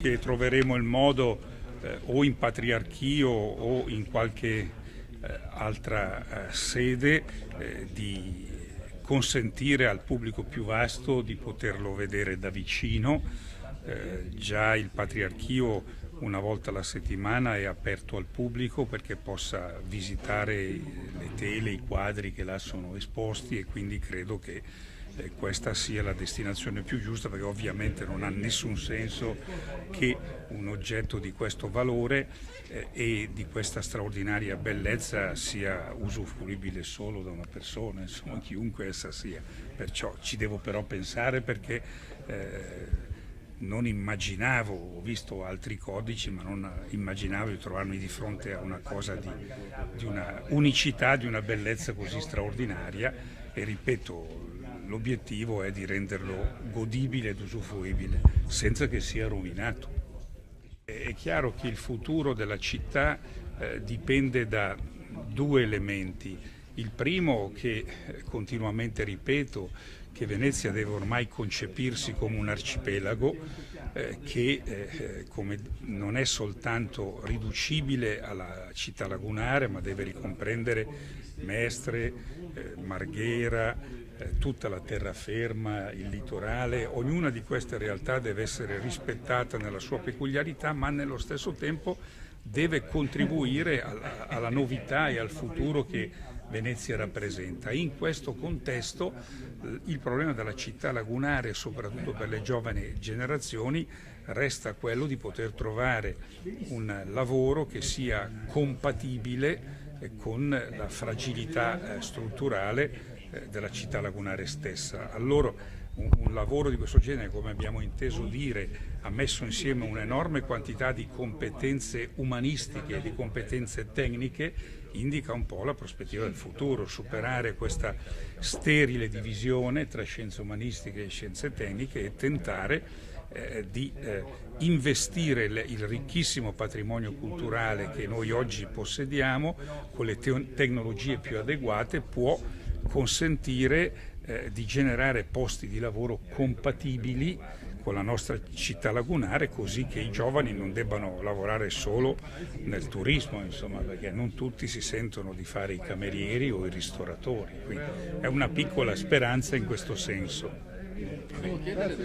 che troveremo il modo o in Patriarchio o in qualche altra sede di consentire al pubblico più vasto di poterlo vedere da vicino. Già il Patriarchio una volta alla settimana è aperto al pubblico perché possa visitare le tele, i quadri che là sono esposti, e quindi credo che questa sia la destinazione più giusta, perché ovviamente non ha nessun senso che un oggetto di questo valore e di questa straordinaria bellezza sia usufruibile solo da una persona, insomma, chiunque essa sia. Perciò ci devo però pensare, perché non immaginavo, ho visto altri codici, ma non immaginavo di trovarmi di fronte a una cosa di una unicità, di una bellezza così straordinaria, e ripeto, l'obiettivo è di renderlo godibile ed usufruibile senza che sia rovinato. È chiaro che il futuro della città dipende da due elementi. Il primo, che continuamente ripeto, che Venezia deve ormai concepirsi come un arcipelago che non è soltanto riducibile alla città lagunare, ma deve ricomprendere Mestre, Marghera, tutta la terraferma, il litorale. Ognuna di queste realtà deve essere rispettata nella sua peculiarità, ma nello stesso tempo deve contribuire alla novità e al futuro che Venezia rappresenta. In questo contesto il problema della città lagunare, soprattutto per le giovani generazioni, resta quello di poter trovare un lavoro che sia compatibile con la fragilità strutturale della città lagunare stessa. Allora un lavoro di questo genere, come abbiamo inteso dire, ha messo insieme un'enorme quantità di competenze umanistiche e di competenze tecniche, indica un po' la prospettiva del futuro: superare questa sterile divisione tra scienze umanistiche e scienze tecniche e tentare di investire il ricchissimo patrimonio culturale che noi oggi possediamo con le tecnologie più adeguate. Può consentire di generare posti di lavoro compatibili con la nostra città lagunare, così che i giovani non debbano lavorare solo nel turismo, insomma, perché non tutti si sentono di fare i camerieri o i ristoratori. Quindi è una piccola speranza in questo senso.